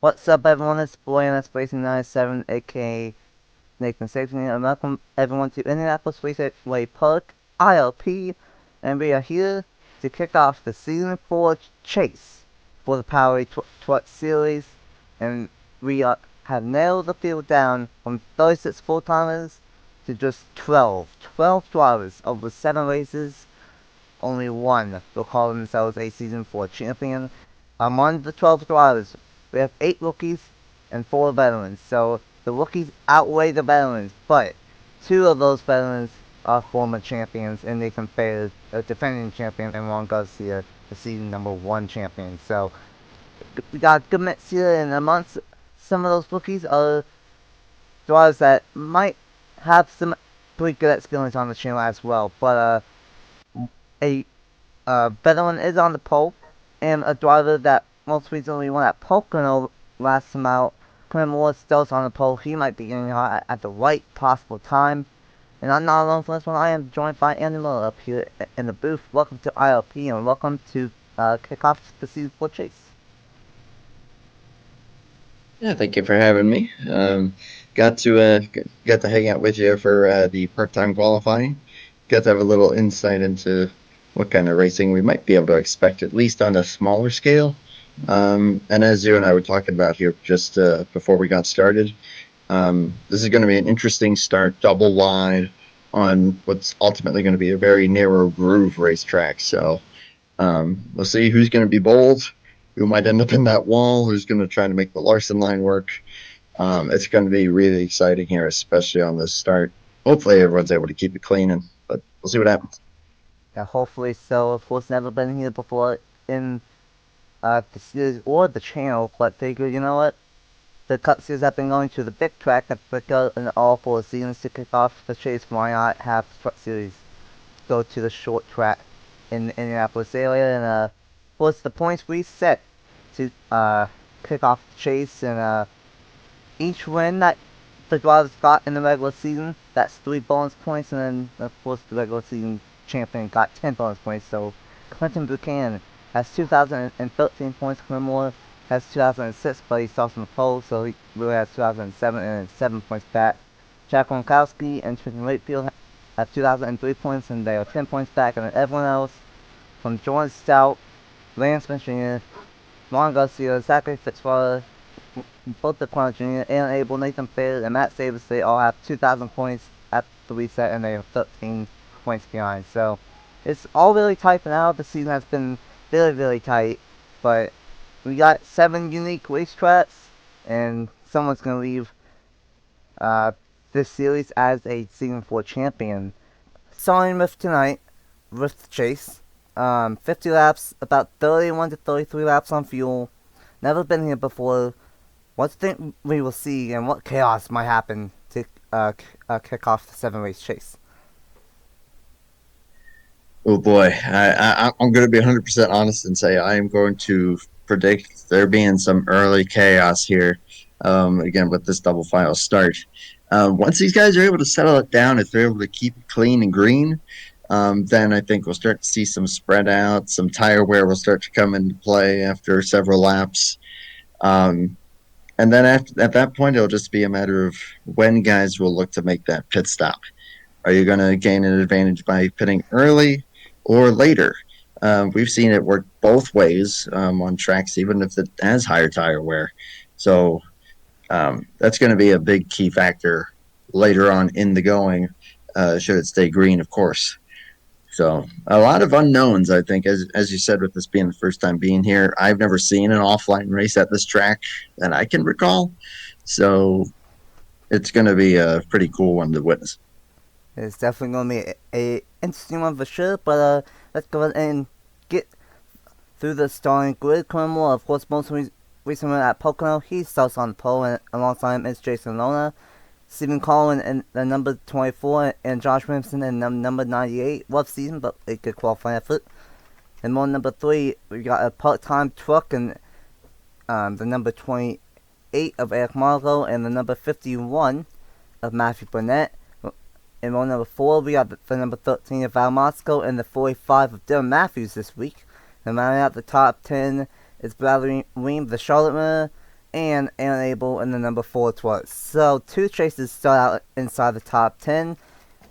What's up, everyone? It's Boy and that's Racing 97, aka Nathan Stapleton, and welcome everyone to Indianapolis Raceway Park, IRP, and we are here to kick off the Season 4 chase for the Powerade Truck Series, and have nailed the field down from 36 full-timers to just 12. 12 drivers over 7 races. Only one will call themselves a Season 4 champion. Among the 12 drivers, we have 8 rookies and 4 veterans, so the rookies outweigh the veterans, but 2 of those veterans are former champions, and they compare a defending champion and Ron Garcia, the season number 1 champion. So we got a good mix here, and amongst some of those rookies are drivers that might have some pretty good experience on the channel as well, but a veteran is on the pole, and a driver that most recently won at Pocono last time out, Quinn Moore, still's on the pole. He might be getting hot at the right possible time. And I'm not alone for this one. I am joined by Andy Miller up here in the booth. Welcome to ILP and welcome to kick off the Season 4 chase. Yeah, thank you for having me. Got to hang out with you for the part-time qualifying. Got to have a little insight into what kind of racing we might be able to expect, at least on a smaller scale. And as you and I were talking about here just before we got started, this is going to be an interesting start, double wide on what's ultimately going to be a very narrow groove racetrack. So we'll see who's going to be bold, who might end up in that wall, who's going to try to make the Larson line work. It's going to be really exciting here, especially on this start. Hopefully, everyone's able to keep it clean, but we'll see what happens. Yeah, hopefully so. Of course, never been here before in the series or the channel, but figured, you know what? The Cup Series have been going to the big track at Brickell in all 4 seasons to kick off the chase. Why not have the Truck Series go to the short track in the Indianapolis area? And of course, the points we set to kick off the chase, and each win that the drivers got in the regular season, that's 3 bonus points, and then of course the regular season champion got 10 bonus points. So Clinton Buchanan has 2013 points. Quinn Moore has 2006, but he starts on the pole, so he really has 2007 and 7 points back. Jack Gronkowski and Tristan Wakefield have 2003 points, and they are 10 points back, and then everyone else from Jordan Stout, Lance Jr., Ron Garcia, Zachary Fitzwater, both the Corner Jr., Aaron Abel, Nathan Fair, and Matt Davis, they all have 2,000 points at the reset, and they are 13 points behind. So it's all really tight for now. The season has been very, very tight, but we got 7 unique racetracks, and someone's going to leave uh, this series as a Season 4 champion. Starting with tonight, with the chase. 50 laps, about 31 to 33 laps on fuel. Never been here before. What do you think we will see, and what chaos might happen to kick off the 7-race chase? Oh boy, I'm going to be 100% honest and say I am going to predict there being some early chaos here. Again, with this double file start. Once these guys are able to settle it down, if they're able to keep it clean and green, then I think we'll start to see some spread out, some tire wear will start to come into play after several laps. Um, and then at that point, it'll just be a matter of when guys will look to make that pit stop. Are you going to gain an advantage by pitting early or later? We've seen it work both ways on tracks, even if it has higher tire wear. So that's going to be a big key factor later on in the going, should it stay green, of course. So a lot of unknowns, I think, as you said, with this being the first time being here. I've never seen an offline race at this track that I can recall. So it's going to be a pretty cool one to witness. It's definitely going to be a interesting one for sure, but let's go ahead and get through the starting grid. Cornwall, of course, most recently at Pocono, he starts on the pole, and alongside him is Jason Lona. Stephen Collin in the number 24, and Josh Williamson in number 98. Rough season, but a good qualifying effort. And more number 3, we got a part-time truck, and the number 28 of Eric Marlowe, and the number 51 of Matthew Burnett. In row number 4, we got the number 13 of Val Moscow and the 45 of Dylan Matthews this week. And rounding out the top 10 is Bradley Weems, the Charlotte winner, and Unable in the number 4 twice. So 2 chasers start out inside the top 10,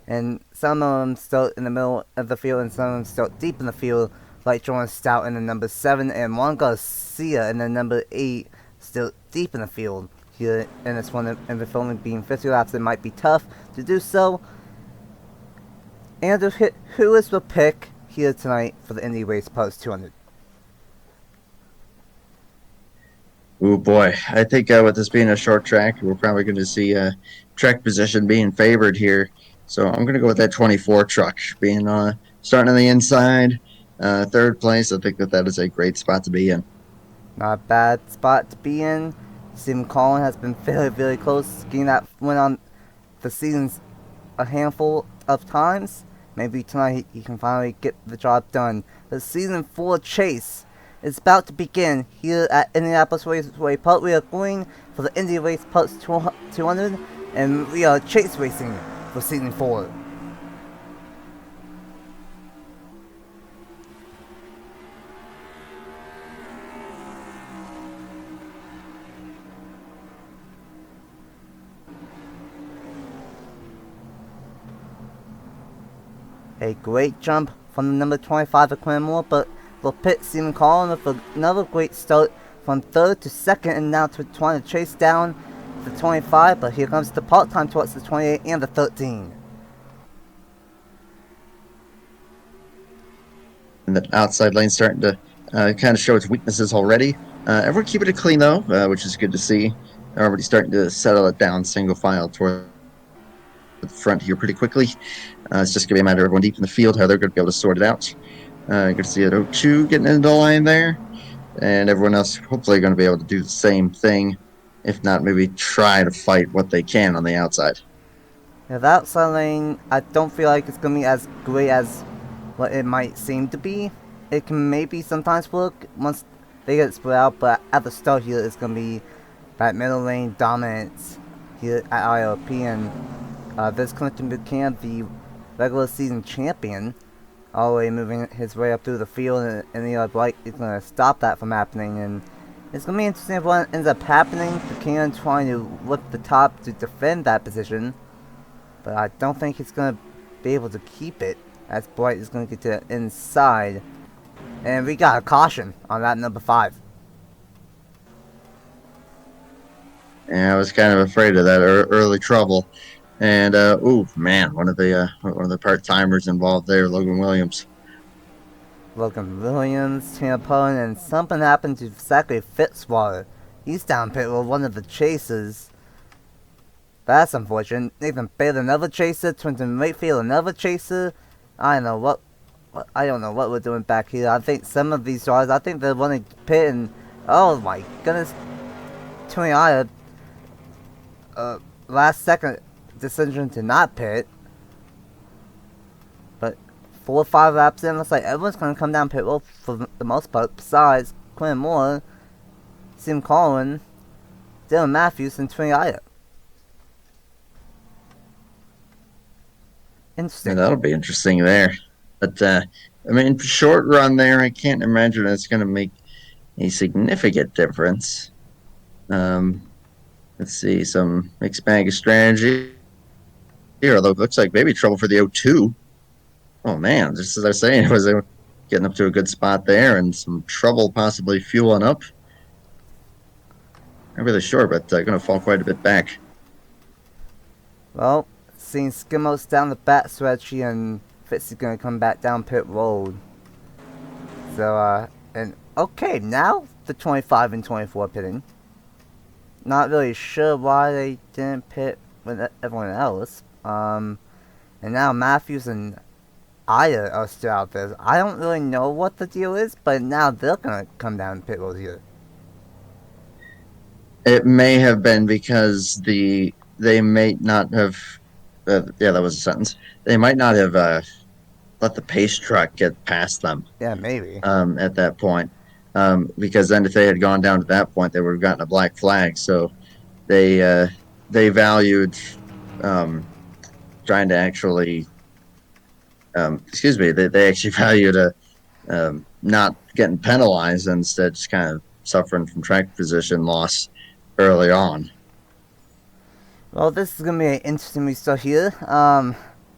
and some of them start in the middle of the field, and some of them start deep in the field, like Jordan Stout in the number 7, and Juan Garcia in the number 8, still deep in the field here in this one. And with only being 50 laps, it might be tough to do so. And who is the pick here tonight for the Indy Race Parts 200? Oh boy, I think with this being a short track, we're probably going to see track position being favored here. So I'm going to go with that 24 truck being starting on the inside, third place. I think that is a great spot to be in. Not a bad spot to be in. Stephen Collin has been very, very close, getting that win on the seasons a handful of times. Maybe tonight he can finally get the job done. The season 4 chase is about to begin here at Indianapolis Raceway Park. We are going for the Indy Race Parts 200, and we are chase racing for season 4. A great jump from the number 25 of Quinn Moore, but will pit Stephen Collin with another great start from 3rd to 2nd, and now trying to chase down the 25, but here comes the part-time towards the 28 and the 13. And the outside lane starting to kind of show its weaknesses already. Everyone keeping it clean though, which is good to see. They're already starting to settle it down single file toward the front here pretty quickly. It's just going to be a matter of everyone deep in the field, how they're going to be able to sort it out. Good to see it 02 getting into the line there. And everyone else hopefully going to be able to do the same thing. If not, maybe try to fight what they can on the outside. Now, the outside lane, I don't feel like it's going to be as great as what it might seem to be. It can maybe sometimes work once they get split out, but at the start here, it's going to be that middle lane dominance here at IRP. And this Clinton Buchanan, the regular season champion, already moving his way up through the field, and the Blight is going to stop that from happening. And it's going to be interesting if what ends up happening. Buchanan trying to lift the top to defend that position, but I don't think he's going to be able to keep it, as Blight is going to get to the inside. And we got a caution on that number 5. Yeah, I was kind of afraid of that early trouble. And oh man, one of the part timers involved there, Logan Williams. Logan Williams, Tampon, and something happened to Zachary Fitzwater. He's down pit with one of the chasers. That's unfortunate. Nathan Bailey, another chaser. Trenton Wakefield, another chaser. I don't know what we're doing back here. I think some of these drivers, I think they're running pit, and oh my goodness, Tony last second decision to not pit, but 4 or 5 laps in, looks like everyone's going to come down pit road for the most part, besides Quinn Moore, Sim Collin, Dylan Matthews, and Tony Ida. Interesting. Yeah, that'll be interesting there. But I mean, short run there, I can't imagine it's going to make a significant difference. Let's see, some mixed bag of strategy here, although it looks like maybe trouble for the 02. Oh man, just as I was saying, it was getting up to a good spot there, and some trouble possibly fueling up. Not really sure, but going to fall quite a bit back. Well, seeing Skimmos down the back stretch, and Fitz is going to come back down pit road. So, and okay, now the 25 and 24 pitting. Not really sure why they didn't pit with everyone else. And now Matthews and Ida are still out there. I don't really know what the deal is, but now they're going to come down pit road here. It may have been because they may not have. Yeah, that was a sentence. They might not have let the pace truck get past them. Yeah, maybe. At that point, because then if they had gone down to that point, they would have gotten a black flag. So they valued trying to actually. Excuse me. They actually valued not getting penalized and instead just kind of suffering from track position loss early on. Well, this is gonna be an interesting restart here.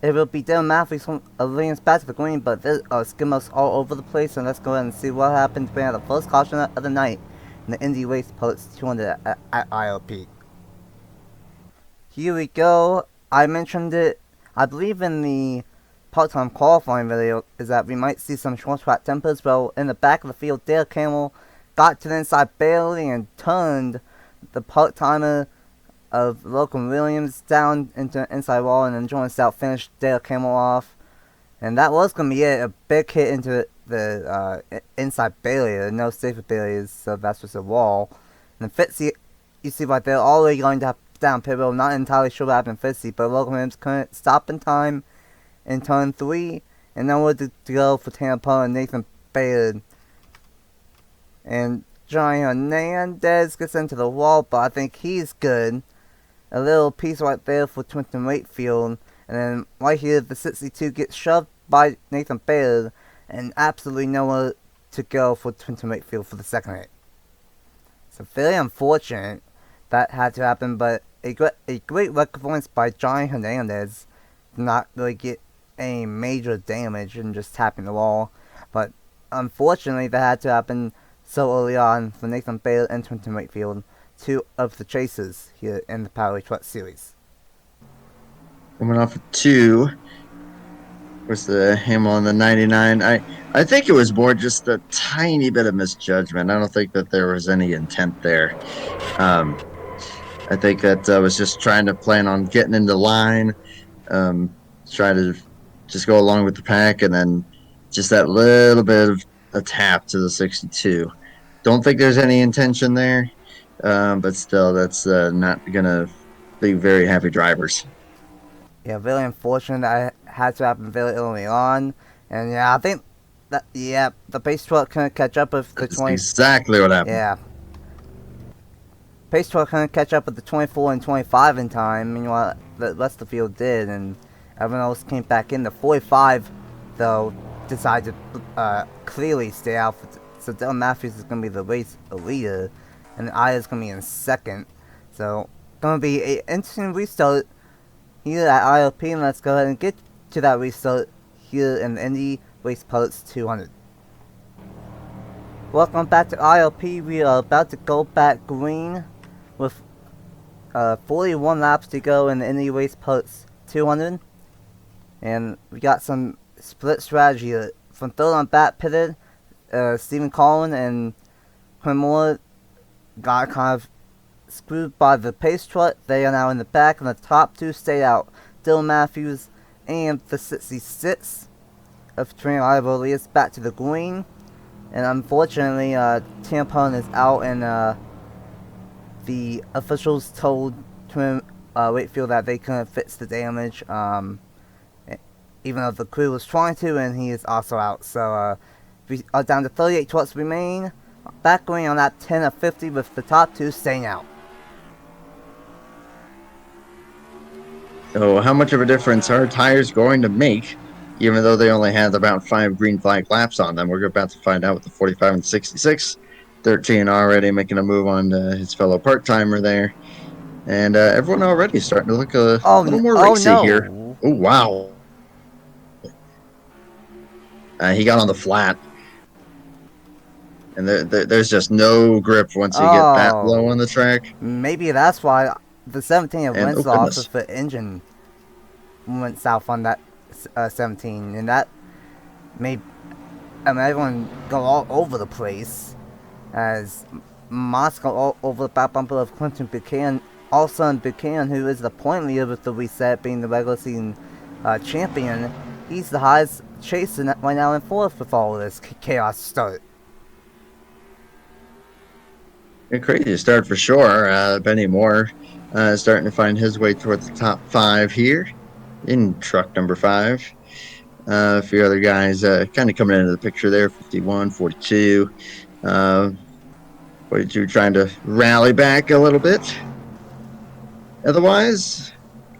It will be Dylan Matthews leading us back to the green, but there's skimmers all over the place, and let's go ahead and see what happens when the first caution of the night in the Indy Race Parts 200 at IRP. Here we go. I mentioned it, I believe, in the part-time qualifying video, is that we might see some short track tempers. Well, in the back of the field, Dale Camel got to the inside barely and turned the part-timer of Logan Williams down into the inside wall, and then Jordan Stout finished Dale Camel off. And that was going to be it. A big hit into the inside barrier. No safety barriers, so that's just a wall. And then Fitzy, you see right there, already going to have down pit road. Not entirely sure what happened to Fitzy, but Logan Williams couldn't stop in time in turn 3. And nowhere to go for Tampa and Nathan Baird. And Johnny Hernandez gets into the wall, but I think he's good. A little piece right there for Trenton Wakefield. And then right here, the 62 gets shoved by Nathan Baird. And absolutely nowhere to go for Trenton Wakefield for the second hit. So very unfortunate that had to happen, but a great performance by Johnny Hernandez. Did not really get any major damage and just tapping the wall. But unfortunately, that had to happen so early on for Nathan Baird and Trenton Wakefield, two of the chasers here in the Powerade Truck Series. Coming off of 2 was the Hamel on the 99. I think it was more just a tiny bit of misjudgment. I don't think that there was any intent there. I think that was just trying to plan on getting into line, try to just go along with the pack, and then just that little bit of a tap to the 62. Don't think there's any intention there, but still, that's not going to be very happy drivers. Yeah, very unfortunate that had to happen very early on. And yeah, I think that, the pace truck couldn't catch up with the 20. Exactly what happened. Yeah. Pace truck couldn't catch up with the 24 and 25 in time. Meanwhile, the rest of the field did, and everyone else came back in. The 45, though, decided to clearly stay out. So Dylan Matthews is going to be the race leader, and Aya's going to be in second. So, going to be an interesting restart here at IRP, and let's go ahead and get to that restart here in the Indy Race Parts 200. Welcome back to IRP. We are about to go back green with 41 laps to go in the Indy Race Parts 200. And we got some split strategy here. From third on back pitted, Stephen Collin and Cremore got kind of screwed by the pace truck. They are now in the back, and the top two stay out. Dylan Matthews and the 66 of Trent Ivory back to the green. And unfortunately, Tampon is out, and the officials told Trent Wakefield that they couldn't fix the damage, even though the crew was trying to, and he is also out. So we are down to 38 trucks remain. Back green on lap 10 of 50 with the top two staying out. So how much of a difference are tires going to make, even though they only had about 5 green flag laps on them? We're about to find out with the 45 and 66. 13 already making a move on his fellow part-timer there. And everyone already starting to look a little more racy here. Oh, wow. He got on the flat. And there's just no grip once you get that low on the track. Maybe that's why the 17 of Winslow's the engine went south on that 17. And that made everyone go all over the place. As Moss got all over the back bumper of Clinton Buchanan. Also, Buchanan, who is the point leader with the reset, being the regular season champion, he's the highest chaser right now in fourth with all of this chaos start. A crazy start for sure. Benny Moore starting to find his way towards the top 5 here in truck number 5. A few other guys kind of coming into the picture there. 51, 42. 42 trying to rally back a little bit. Otherwise,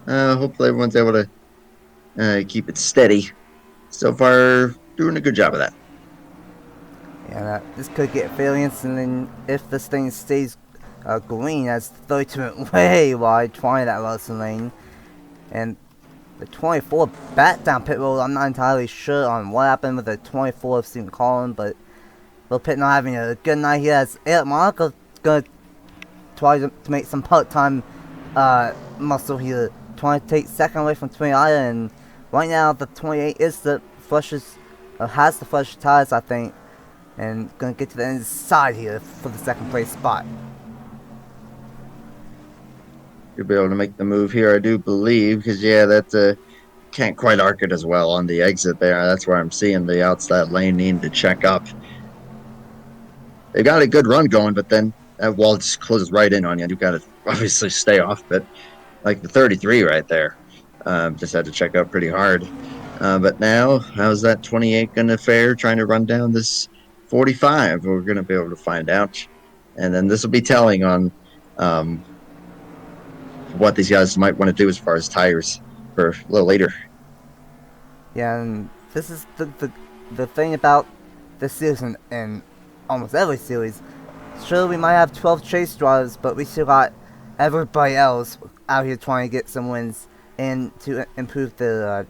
hopefully everyone's able to keep it steady. So far, doing a good job of that. And this could get variance, and then if this thing stays green, as 32 went way wide trying that racing lane. And the 24 back down pit road, I'm not entirely sure on what happened with the 24 of Stephen Collins, but Will Pitt not having a good night here as Eric Monaco's going to try to make some part-time muscle here, trying to take second away from 29, and right now the 28 is the freshest, has the freshest tires, I think, and going to get to the inside here for the second place spot. You'll be able to make the move here, I do believe, because yeah, that can't quite arc it as well on the exit there. That's where I'm seeing the outside lane needing to check up. They got a good run going, but then that wall just closes right in on you. You've got to obviously stay off, but like the 33 right there, just had to check up pretty hard. But now, how's that 28 going to fare trying to run down this 45? We're going to be able to find out. And then this will be telling on what these guys might want to do as far as tires for a little later. Yeah, and this is the thing about this season and almost every series. Sure, we might have 12 chase drivers, but we still got everybody else out here trying to get some wins and to improve the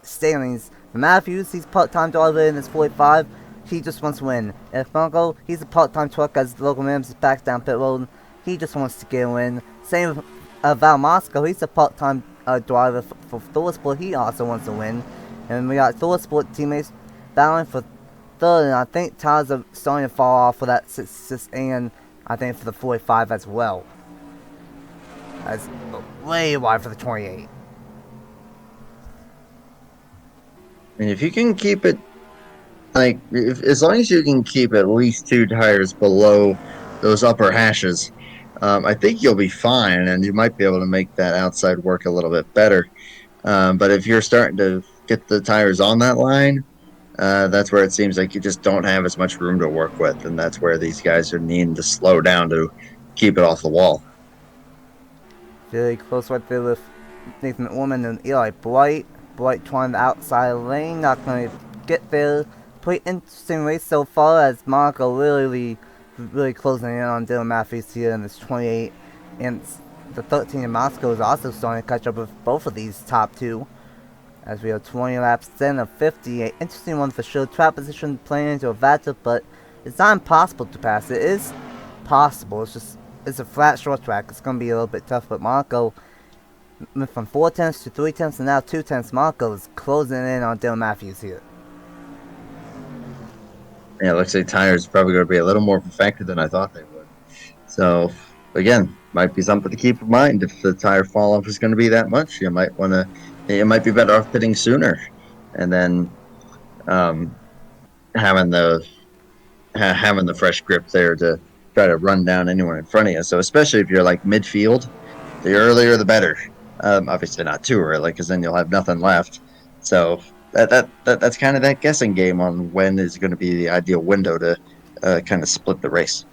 standings. For Matthews, he's part-time driver in this 45. He just wants to win. And Funko, he's a part-time truck as the local Williams back down pit road. He just wants to get a win. Same with Val Moscow. He's a part-time driver for Thorsport. He also wants to win. And we got Thorsport teammates battling for third, and I think tires are starting to fall off for that 66 and I think for the 45 as well. That's way wide for the 28. And if you can keep it, like, as long as you can keep at least 2 tires below those upper hashes, I think you'll be fine, and you might be able to make that outside work a little bit better. But if you're starting to get the tires on that line, that's where it seems like you just don't have as much room to work with, and that's where these guys are needing to slow down to keep it off the wall. Very close right there with Nathan Orman and Eli Blight. Blight trying the outside lane, not going to get there. Pretty interesting race so far as Monaco really closing in on Dylan Matthews here in this 28, and the 13 in Moscow is also starting to catch up with both of these top two. As we have 20 laps in of 50, an interesting one for sure. Trap position playing into a Vata, but it's not impossible to pass. It is possible. It's a flat short track. It's going to be a little bit tough, but Monaco went from 4 tenths to 3 tenths and now 2 tenths. Monaco is closing in on Dylan Matthews here. Yeah, it looks like tires are probably going to be a little more perfected than I thought they would. So, again, might be something to keep in mind. If the tire fall off is going to be that much, you might be better off pitting sooner, and then having the fresh grip there to try to run down anyone in front of you. So especially if you're like midfield, the earlier the better. Obviously not too early, because then you'll have nothing left. So that's kind of that guessing game on when is going to be the ideal window to kind of split the race.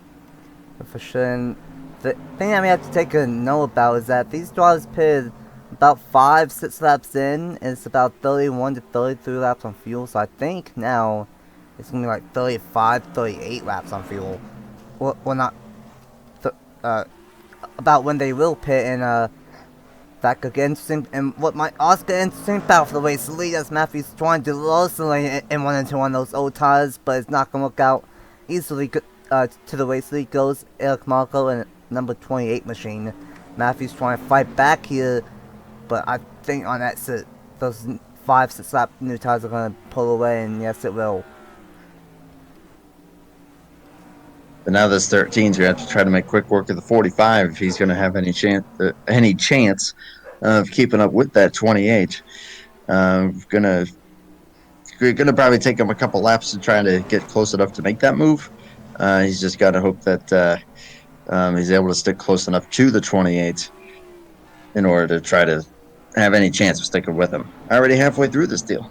For sure. And the thing that we have to take a note about is that these drivers pitted about 5-6 laps in, and it's about 31 to 33 laps on fuel. So I think now it's going to be like 35, 38 laps on fuel. Well not about when they will pit, and that could get interesting. And what might also get interesting battle for the race lead as Matthews trying to lose the lane and run into one of those old tires, but it's not going to work out easily. To the race lead goes Eric Marco and number 28 machine. Matthews trying to fight back here, but I think on that set, those 5-6 lap new tires are going to pull away, and yes, it will. But now this 13's you have to try to make quick work of the 45 if he's going to have any chance of keeping up with that 28. Gonna probably take him a couple laps to try to get close enough to make that move. He's just got to hope that he's able to stick close enough to the 28 in order to try to have any chance of sticking with him. Already halfway through this deal.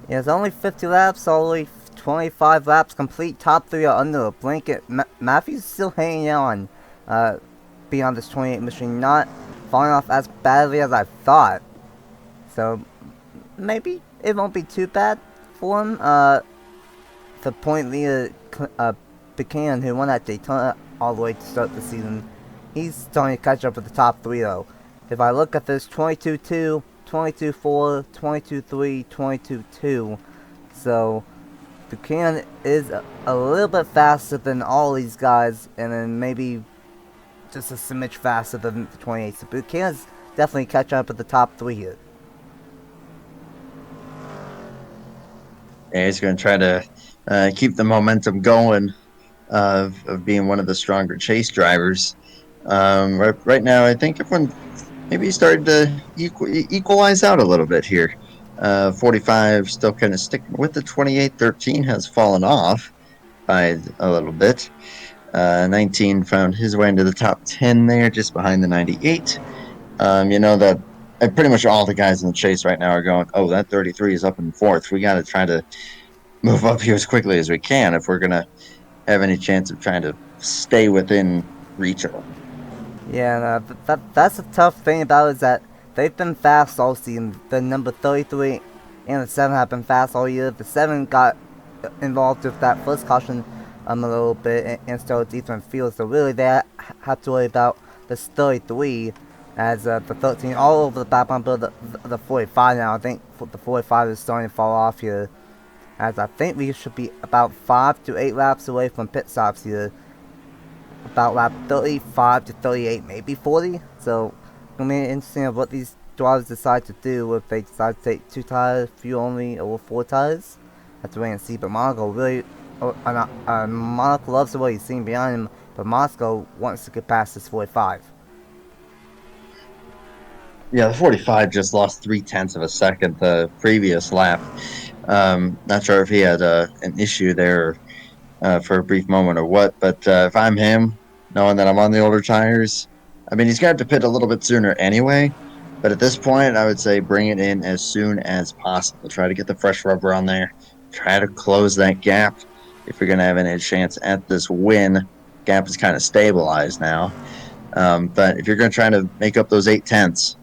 Yeah, it's only 50 laps, only 25 laps complete. Top 3 are under a blanket. Matthews is still hanging on beyond this 28 machine, not falling off as badly as I thought. So maybe it won't be too bad for him. the point leader, Buchanan, who won at Daytona all the way to start the season, he's starting to catch up with the top three though. If I look at this 22-2, 22-4, 22-3, 22-2, so Buchanan is a little bit faster than all these guys, and then maybe just a smidge faster than the 28. So Buchanan's definitely catching up with the top three here. And he's going to try to keep the momentum going of being one of the stronger chase drivers. Right now, I think everyone maybe started to equalize out a little bit here. 45 still kind of sticking with the 28. 13 has fallen off by a little bit. 19 found his way into the top 10 there, just behind the 98. You know that pretty much all the guys in the chase right now are going, oh, that 33 is up in fourth. We got to try to move up here as quickly as we can if we're going to have any chance of trying to stay within reach of them. Yeah, that's the tough thing about it, is that they've been fast all season. The number 33 and the 7 have been fast all year. The 7 got involved with that first caution a little bit and started deeper in field, so really they have to worry about this 33 as the 13 all over the back bumper. The 45 now, I think the 45 is starting to fall off here, as I think we should be about 5 to 8 laps away from pit stops here. About lap 35 to 38, maybe 40. So it's going to be interesting of what these drivers decide to do, if they decide to take 2 tires, fuel only, or 4 tires. Have to wait and see. But Monaco really, Monaco loves what he's seeing behind him, but Moscow wants to get past this 45. Yeah, the 45 just lost 0.3 of a second the previous lap. Not sure if he had an issue there for a brief moment or what, but if I'm him, knowing that I'm on the older tires, I mean, he's got to pit a little bit sooner anyway, but at this point, I would say bring it in as soon as possible. Try to get the fresh rubber on there. Try to close that gap if you're going to have any chance at this win. Gap is kind of stabilized now, but if you're going to try to make up those 0.8,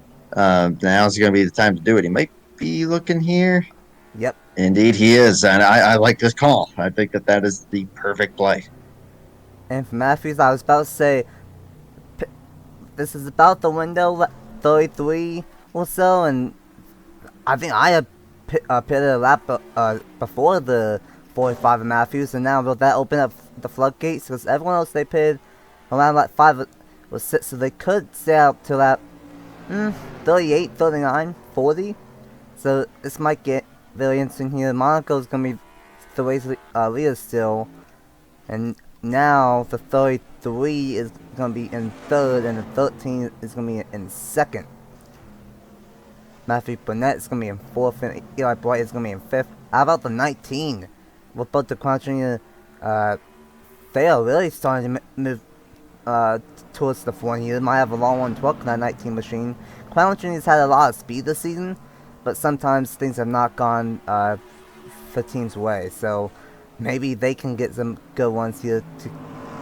now's going to be the time to do it. He might be looking here. Yep. Indeed, he is, and I like this call. I think that is the perfect play. And for Matthews, I was about to say, this is about the window, 33 or so, and I think I had pitted a lap before the 45 of Matthews, and now will that open up the floodgates? Because everyone else they pitted around like 5 or 6, so they could stay out to lap 38, 39, 40. So this might get very interesting here. Monaco's going to be the race leader still, and now the 33 is going to be in third, and the 13 is going to be in second. Matthew Burnett is going to be in fourth, and Eli Bright is going to be in fifth. How about the 19? With both the Crown Junior, they are really starting to move towards the front here. They might have a long one to work on that 19 machine. Crown Junior's had a lot of speed this season, but sometimes things have not gone the team's way. So maybe they can get some good ones here to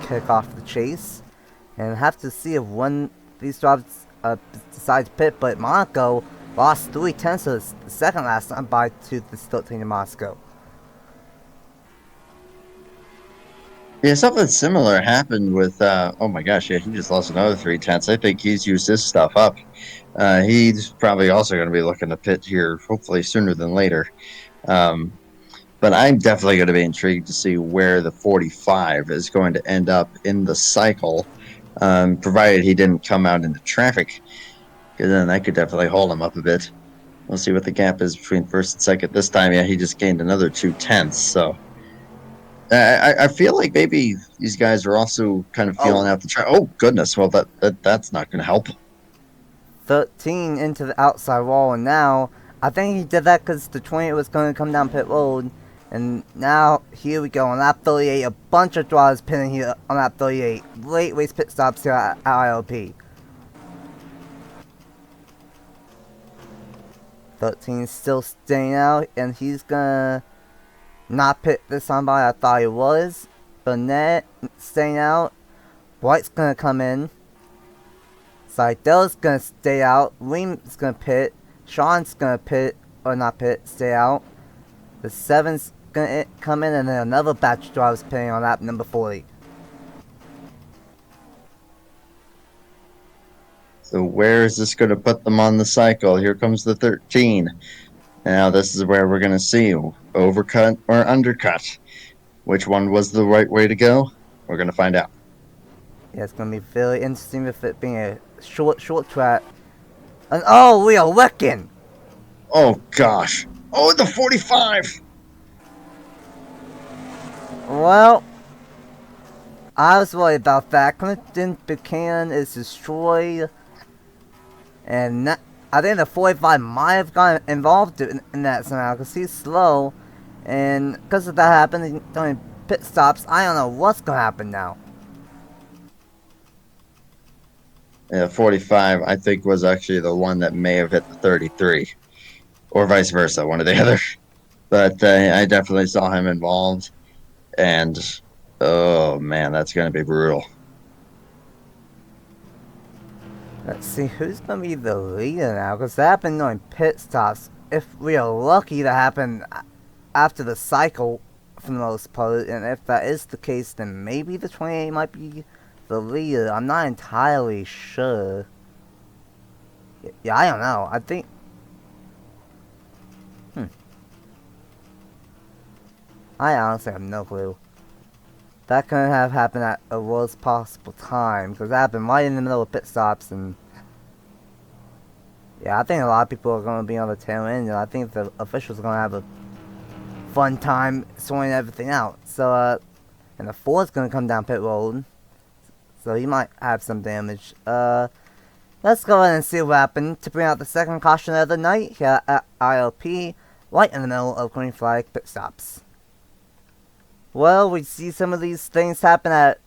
kick off the chase. And have to see if one of these drivers decides to pit. But Monaco lost 0.3 of the second last time by to the 13 in Moscow. Yeah, something similar happened with, oh my gosh, yeah, he just lost another 0.3. I think he's used this stuff up. He's probably also going to be looking to pit here, hopefully sooner than later. But I'm definitely going to be intrigued to see where the 45 is going to end up in the cycle, provided he didn't come out into traffic, because then that could definitely hold him up a bit. We'll see what the gap is between first and second. This time, yeah, he just gained another 0.2, so I feel like maybe these guys are also kind of feeling out the track. Oh, goodness. Well, that's not going to help. 13 into the outside wall, and now I think he did that because the 20 was going to come down pit road. And now here we go on lap 38. A bunch of drivers pitting here on lap 38. Late race pit stops here at IRP. 13 still staying out, and he's gonna not pit this time by I thought he was. Burnett staying out. White's gonna come in. Seidel's gonna stay out. Ream's gonna pit. Sean's gonna pit, or not pit, stay out. The 7's gonna come in, and then another batch of drivers pitting on lap number 40. So where is this going to put them on the cycle? Here comes the 13. Now this is where we're going to see overcut or undercut. Which one was the right way to go? We're going to find out. Yeah, it's gonna be very interesting with it being a short track. And oh, we are wrecking! Oh gosh. Oh, the 45! Well, I was worried about that. Clinton Buchanan is destroyed. And I think the 45 might have gotten involved in that somehow, because he's slow. And because of that happening during pit stops, I don't know what's gonna happen now. Yeah, 45, I think, was actually the one that may have hit the 33. Or vice versa, one or the other. But I definitely saw him involved. And, oh man, that's going to be brutal. Let's see, who's gonna be the leader now? Because that happened during pit stops. If we are lucky, that happened after the cycle, for the most part. And if that is the case, then maybe the 28 might be the leader. I'm not entirely sure. Yeah, I don't know. I think... I honestly have no clue. That couldn't have happened at a worst possible time, because that happened right in the middle of pit stops, and... yeah, I think a lot of people are going to be on the tail end, and I think the officials are going to have a fun time sorting everything out. So, and the Ford's going to come down pit road, so he might have some damage. Let's go ahead and see what happened to bring out the second caution of the night here at IRP, right in the middle of green flag pit stops. Well, we see some of these things happen at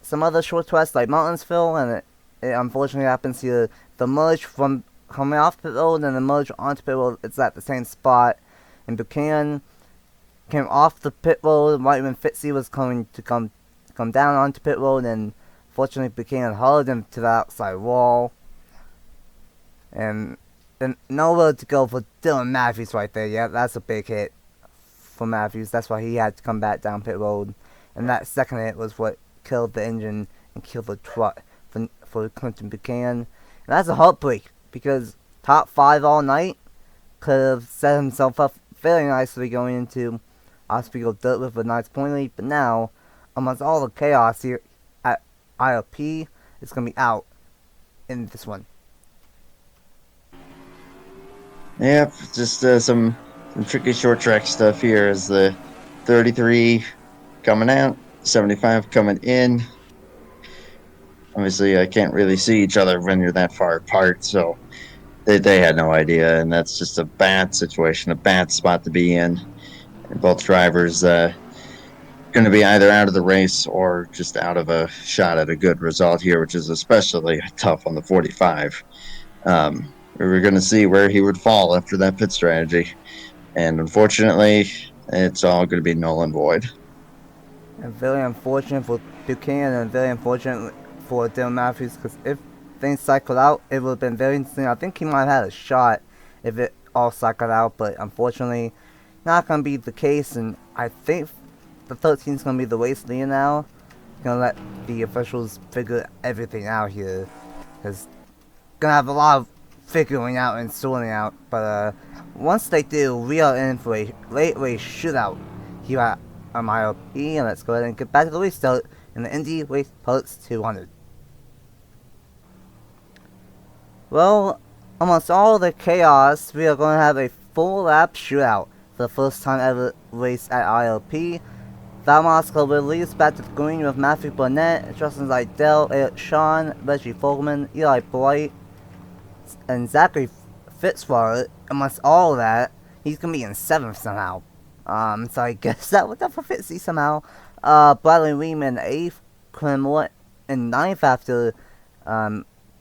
some other short tracks like Martinsville, and it unfortunately happens here. The merge from coming off pit road and the merge onto pit road, it's at the same spot. And Buchanan came off the pit road right when Fitzy was coming to come down onto pit road, and fortunately Buchanan hauled him to the outside wall. And then nowhere to go for Dylan Matthews right there. Yeah, that's a big hit for Matthews. That's why he had to come back down pit road. And that second hit was what killed the engine and killed the truck for Clinton Buchanan. And that's a heartbreak, because top 5 all night could have set himself up very nicely going into Oswego Dirt with a nice point lead. But now, amongst all the chaos here at IRP, it's going to be out in this one. Yep, just some tricky short track stuff here as the 33 coming out, 75 coming in. Obviously, I can't really see each other when you're that far apart, so they had no idea, and that's just a bad situation, a bad spot to be in. And both drivers going to be either out of the race or just out of a shot at a good result here, which is especially tough on the 45. We were going to see where he would fall after that pit strategy. And unfortunately, it's all going to be null and void. And very unfortunate for Buchanan, and very unfortunate for Dylan Matthews, because if things cycled out, it would have been very interesting. I think he might have had a shot if it all cycled out, but unfortunately, not going to be the case. And I think the 13 is going to be the race leader now. Going to let the officials figure everything out here, because going to have a lot of figuring out and sorting out. But once they do, we are in for a late race shootout here at IRP, and let's go ahead and get back to the restart in the Indy Race Parts 200. Well, amongst all the chaos, we are going to have a full lap shootout for the first time ever race at IRP. Val Moscow will lead us back to the green with Matthew Burnett, Justin Zidell, Eric Sean, Reggie Fogelman, Eli Blight, and Zachary Fitzwater. Amongst all of that, he's going to be in 7th somehow. So I guess that would for Fitzy somehow. Bradley Weeman 8th, Quinn Moore in 9th after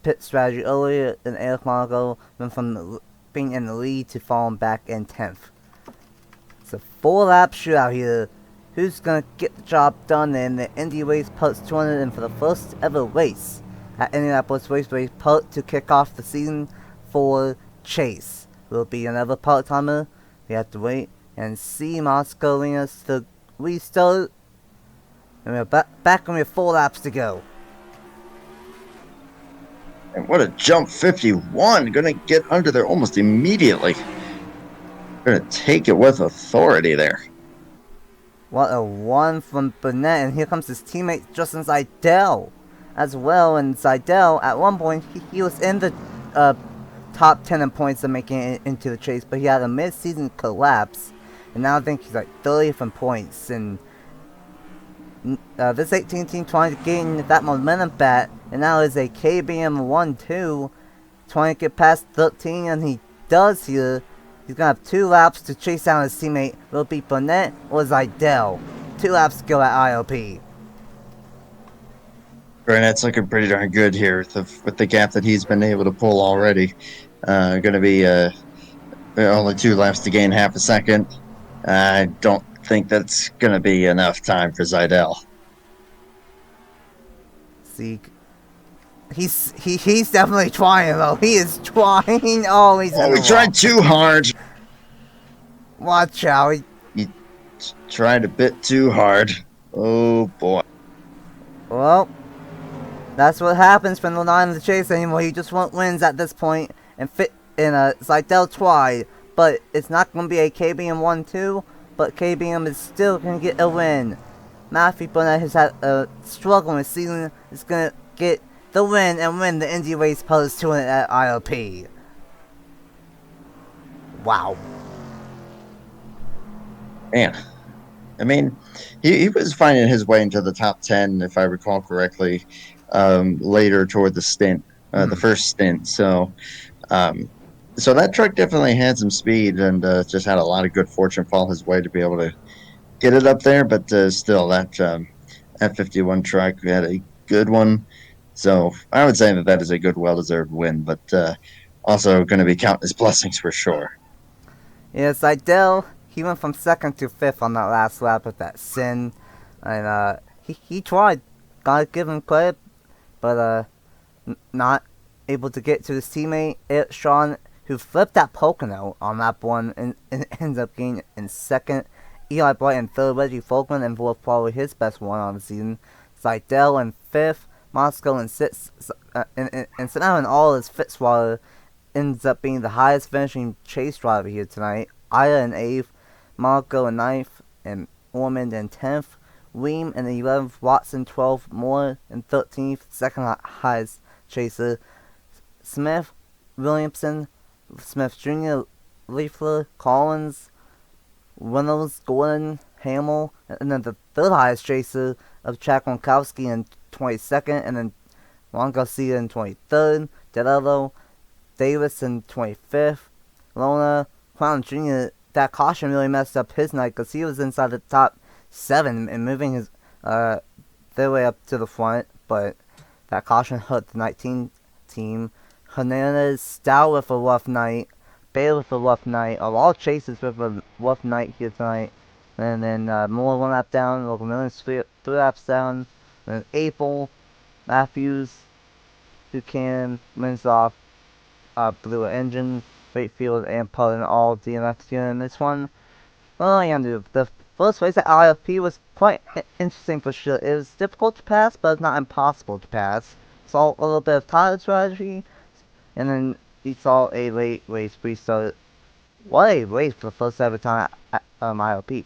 pit strategy earlier, and Eric Monaco went from being in the lead to falling back in 10th. It's a 4-lap shootout here. Who's gonna get the job done in the Indy Race Parts 200, and for the first ever race at Indianapolis Raceway Park to kick off the season for Chase? Will it be another part-timer? We have to wait and C. Moscow leading us to restart. And we're back with 4 laps to go. And what a jump, 51. Going to get under there almost immediately. Going to take it with authority there. What a one from Burnett, and here comes his teammate Justin Seidel as well. And Seidel, at one point, he was in the top 10 in points of making it into the chase, but he had a mid-season collapse, and now I think he's like 30th in points. And this 18 team trying to gain that momentum back, and now is a KBM 1-2 trying to get past 13, and he does here. He's gonna have 2 laps to chase down his teammate. Will it be Burnett or Seidel? 2 laps to go at IRP. Burnett's looking pretty darn good here with the gap that he's been able to pull already. Going to be only 2 laps to gain half a second. I don't think that's going to be enough time for Seidel. See, he's definitely trying though. He is trying. Oh, he tried too hard. Watch out. He tried a bit too hard. Oh boy. Well, that's what happens when they're not in the chase anymore. He just won't wins at this point, and Seidel tried, but it's not going to be a KBM 1-2, but KBM is still going to get a win. Matthew Burnett has had a struggle this season, is going to get the win and win the Indy Race Parts tournament at IRP. Wow. Man, I mean, he was finding his way into the top 10, if I recall correctly, later toward the stint, the first stint. So that truck definitely had some speed and just had a lot of good fortune fall his way to be able to get it up there. But still, that F51 truck had a good one. So I would say that is a good, well-deserved win, but also going to be counting his blessings for sure. Yeah, Seidel, he went from 2nd to 5th on that last lap with that sin. And he tried. Gotta give him credit. But not able to get to his teammate, Sean, who flipped that Pocono on lap 1 and ends up getting in 2nd. Eli Bright in 3rd, Reggie Folkman in 4th, probably his best one on the season. Seidel in 5th, Moscow in 6th, and so now in all, his Fitzwater ends up being the highest finishing chase driver here tonight. Ida in 8th, Marco in 9th, and Ormond in 10th. Weem in 11th, Watson 12th, Moore in 13th, second highest chaser. Smith, Williamson, Smith Jr., Leifler, Collins, Reynolds, Gordon, Hamill, and then the 3rd highest chaser of Chad Gronkowski in 22nd, and then Juan Garcia in 23rd, Delello, Davis in 25th, Lona, Crown Jr., that caution really messed up his night because he was inside the top 7 and moving his their way up to the front, but that caution hurt the 19 team. Hernandez, Stout with a rough night, Baylor with a rough night, of all chases with a rough night here tonight. And then Moore 1 lap down, Logan Williams 3 laps down, and then April, Matthews, Buchanan, Minzoff, Blue Engine, Wakefield, and Pullen all DNFs here in this one. Well, yeah, the first race at IRP was quite interesting for sure. It was difficult to pass, but not impossible to pass. Saw a little bit of tire strategy, and then you saw a late race restart. What a race for the first ever time at IRP.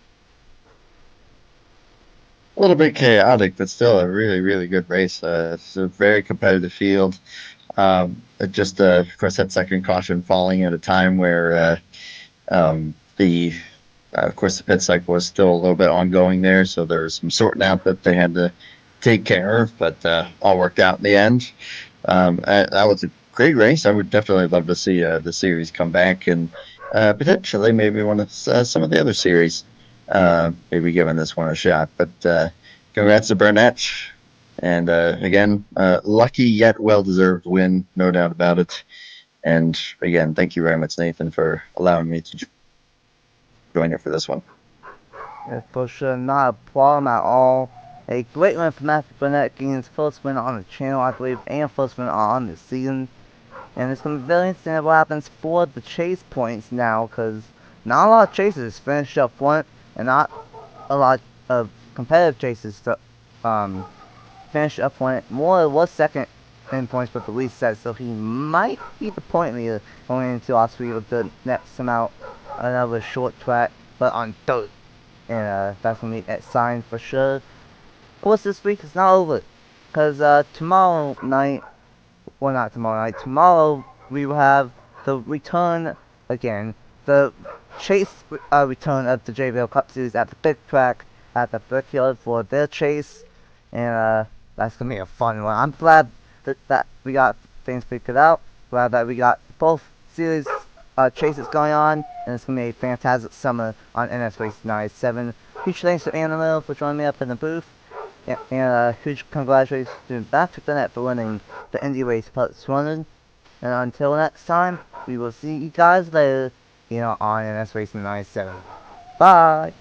A little bit chaotic, but still a really, really good race. It's a very competitive field. It just, of course, that second caution falling at a time where of course, the pit cycle was still a little bit ongoing there, so there was some sorting out that they had to take care of, but all worked out in the end. That was a great race. I would definitely love to see the series come back and potentially maybe one of some of the other series, maybe giving this one a shot. But congrats to Burnett. And again, lucky yet well-deserved win, no doubt about it. And again, thank you very much, Nathan, for allowing me to join you for this one. Yeah, for sure, not a problem at all. A great win for Matthew Burnett, getting his first win on the channel, I believe, and first win on the season. And it's going to be very interesting what happens for the chase points now, because not a lot of chases finished up front, and not a lot of competitive chases to finish up front. Moore was second in points with the least set, so he might be the point leader going into Austria with the next amount another short track, but on dirt. And that's gonna be signed for sure. Of course, this week is not over, because tomorrow night, well, not tomorrow night, tomorrow we will have the return again, the chase return of the JBL Cup Series at the big track at the Brickyard for their chase, and that's gonna be a fun one. I'm glad that we got things figured out. Glad that we got both series chases going on, and it's gonna be a fantastic summer on NS Race 97. Huge thanks to Anna for joining me up in the booth. And huge congratulations to Patrick Bennett for winning the Indy Race Parts running. And until next time, we will see you guys later, on NS Racing 97. Bye!